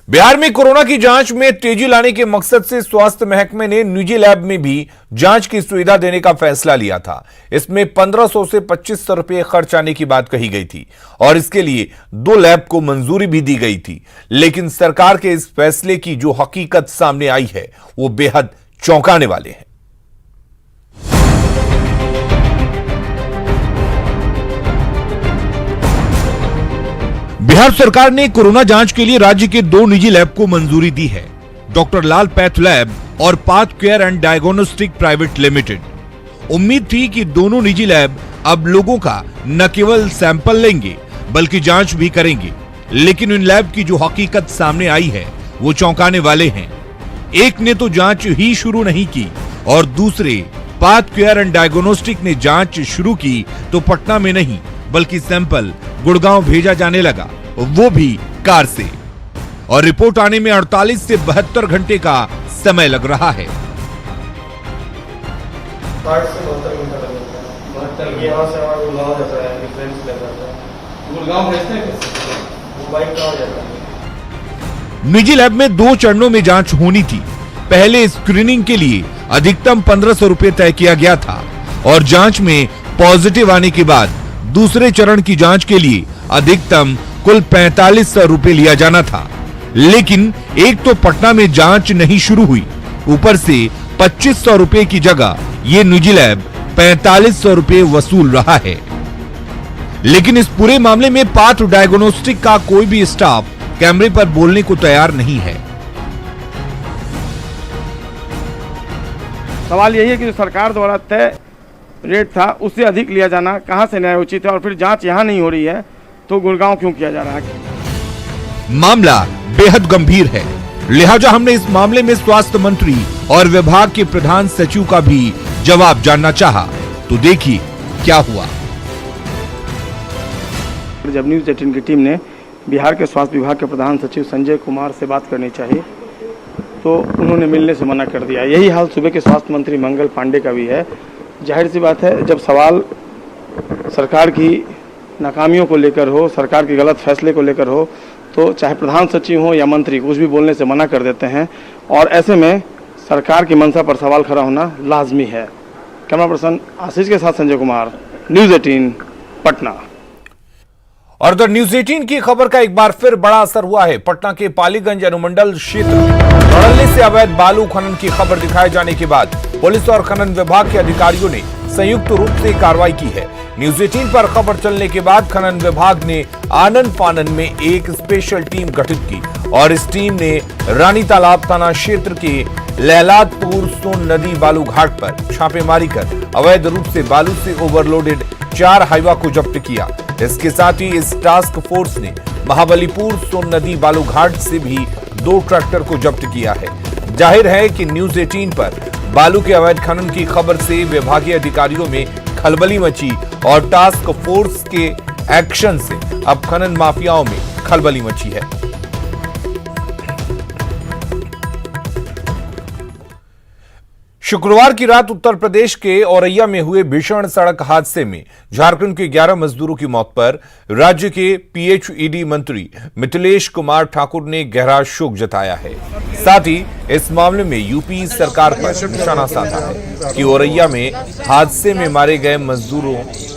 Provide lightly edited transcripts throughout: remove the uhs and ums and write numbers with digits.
बिहार में कोरोना की जांच में तेजी लाने के मकसद से स्वास्थ्य महकमे ने निजी लैब में भी जांच की सुविधा देने का फैसला लिया था। इसमें 1500 से 2500 रुपए खर्च आने की बात कही गई थी और इसके लिए 2 लैब को मंजूरी भी दी गई थी। लेकिन सरकार के इस फैसले की जो हकीकत सामने आई है वो बेहद चौंकाने वाले हैं। बिहार सरकार ने कोरोना जांच के लिए राज्य के 2 निजी लैब को मंजूरी दी है, डॉक्टर लाल पैथ लैब और path care and diagnostic private limited. उम्मीद थी कि दोनों निजी लैब अब लोगों का न केवल सैंपल लेंगे बल्कि जांच भी करेंगे, लेकिन इन लैब की जो हकीकत सामने आई है वो चौंकाने वाले हैं। एक ने तो जांच ही शुरू नहीं की और दूसरे पाथ केयर एंड डायग्नोस्टिक ने जांच शुरू की तो पटना में नहीं बल्कि सैंपल गुड़गांव भेजा जाने लगा, वो भी कार से, और रिपोर्ट आने में 48 से 72 घंटे का समय लग रहा है। 60 से 72 घंटा लग जाता है। यहाँ से हमारा गुड़गांव जाता है, डिफरेंस लग जाता है। गुड़गांव भेजते हैं वो बाइक कहाँ जाता है। निजी लैब में 2 चरणों में जांच होनी थी। पहले स्क्रीनिंग के लिए अधिकतम 1500 रुपए तय किया गया था और जांच में पॉजिटिव आने के बाद दूसरे चरण की जांच के लिए अधिकतम कुल 4500 रुपए लिया जाना था। लेकिन एक तो पटना में जांच नहीं शुरू हुई, ऊपर से 2500 रुपए की जगह ये निजी लैब 4500 रुपए वसूल रहा है। लेकिन इस पूरे मामले में पाथ डायग्नोस्टिक का कोई भी स्टाफ कैमरे पर बोलने को तैयार नहीं है। सवाल यही है कि जो सरकार द्वारा तय रेट था उससे अधिक लिया जाना कहां से न्याय उचित है, और फिर जांच यहां नहीं हो रही है तो गुड़गांव क्यों किया जा रहा है। मामला बेहद गंभीर है, लिहाजा हमने इस मामले में स्वास्थ्य मंत्री और विभाग के प्रधान सचिव का भी जवाब जानना चाहा। तो देखिए क्या हुआ। जब न्यूज 18 की टीम ने बिहार के स्वास्थ्य विभाग के प्रधान सचिव संजय कुमार से बात करनी चाहिए तो उन्होंने मिलने से मना कर दिया। यही हाल सूबे के स्वास्थ्य मंत्री मंगल पांडे का भी है। जाहिर सी बात है, जब सवाल सरकार की नाकामियों को लेकर हो, सरकार के गलत फैसले को लेकर हो, तो चाहे प्रधान सचिव हो या मंत्री कुछ भी बोलने से मना कर देते हैं और ऐसे में सरकार की मंशा पर सवाल खड़ा होना लाजमी है। कैमरा पर्सन आशीष के साथ संजय कुमार, न्यूज 18 पटना। और द न्यूज 18 की खबर का एक बार फिर बड़ा असर हुआ है। पटना के पालीगंज अनुमंडल क्षेत्र में धड़ल्ले से अवैध बालू खनन की खबर दिखाए जाने के बाद पुलिस और खनन विभाग के अधिकारियों ने संयुक्त रूप से कार्रवाई की है। न्यूज 18 पर खबर चलने के बाद खनन विभाग ने आनन फानन में एक स्पेशल टीम गठित की और इस टीम ने रानी तालाब थाना क्षेत्र के लहलादपुर सोन नदी बालू घाट पर छापेमारी कर अवैध रूप से बालू से ओवरलोडेड 4 हाइवा को जब्त किया। इसके साथ ही इस टास्क फोर्स ने महाबलीपुर सोन नदी बालू घाट से भी 2 ट्रैक्टर को जब्त किया है। जाहिर है कि न्यूज 18 पर बालू के अवैध खनन की खबर से विभागीय अधिकारियों में खलबली मची और टास्क फोर्स के एक्शन से अब खनन माफियाओं में खलबली मची है। शुक्रवार की रात उत्तर प्रदेश के औरैया में हुए भीषण सड़क हादसे में झारखंड के 11 मजदूरों की मौत पर राज्य के पीएचईडी मंत्री मिथिलेश कुमार ठाकुर ने गहरा शोक जताया है। साथ ही इस मामले में यूपी सरकार पर निशाना साधा है कि औरैया में हादसे में मारे गए मजदूरों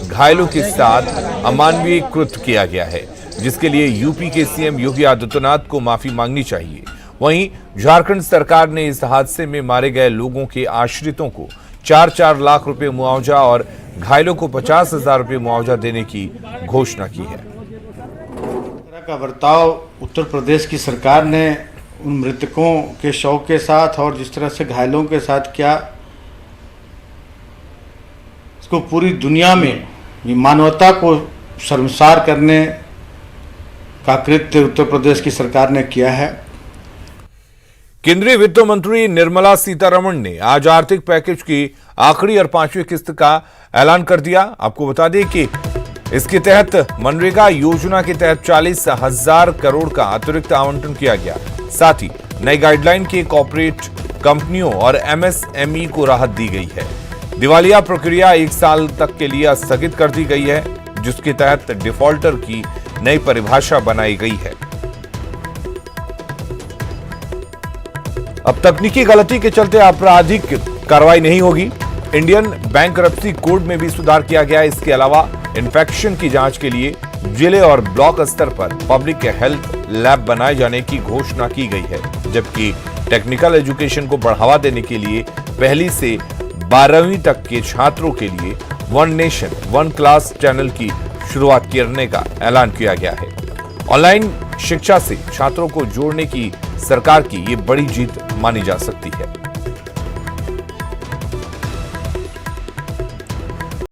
घायलों के साथ अमानवीय कृत्य किया गया है, जिसके लिए यूपी के सीएम योगी आदित्यनाथ को माफी मांगनी चाहिए। वहीं झारखंड सरकार ने इस हादसे में मारे गए लोगों के आश्रितों को 4-4 लाख रुपए मुआवजा और घायलों को 50,000 रुपए मुआवजा देने की घोषणा की है। इस तरह का बर्ताव उत्तर प्रदेश की सरकार ने उन मृतकों के शव के साथ और जिस तरह से घायलों के साथ किया, इसको पूरी दुनिया में ये मानवता को शर्मसार करने का कृत्य उत्तर प्रदेश की सरकार ने किया है। केंद्रीय वित्त मंत्री निर्मला सीतारमण ने आज आर्थिक पैकेज की आखिरी और 5वीं किस्त का ऐलान कर दिया। आपको बता दें कि इसके तहत मनरेगा योजना के तहत 40,000 करोड़ का अतिरिक्त आवंटन किया गया। साथ ही नई गाइडलाइन के कॉर्पोरेट कंपनियों और एमएसएमई को राहत दी गई है। दिवालिया प्रक्रिया 1 साल तक के लिए स्थगित कर दी गई है, जिसके तहत डिफॉल्टर की नई परिभाषा बनाई गई है। अब तकनीकी गलती के चलते आपराधिक कार्रवाई नहीं होगी। इंडियन बैंकरप्सी कोड में भी सुधार किया गया है। इसके अलावा इन्फेक्शन की जांच के लिए जिले और ब्लॉक स्तर पर पब्लिक हेल्थ लैब बनाए जाने की घोषणा की गई है, जबकि टेक्निकल एजुकेशन को बढ़ावा देने के लिए पहली से 12वीं तक के छात्रों के लिए one nation one class channel की शुरुआत करने का ऐलान किया गया है। ऑनलाइन शिक्षा से छात्रों को जोड़ने की सरकार की ये बड़ी जीत मानी जा सकती है।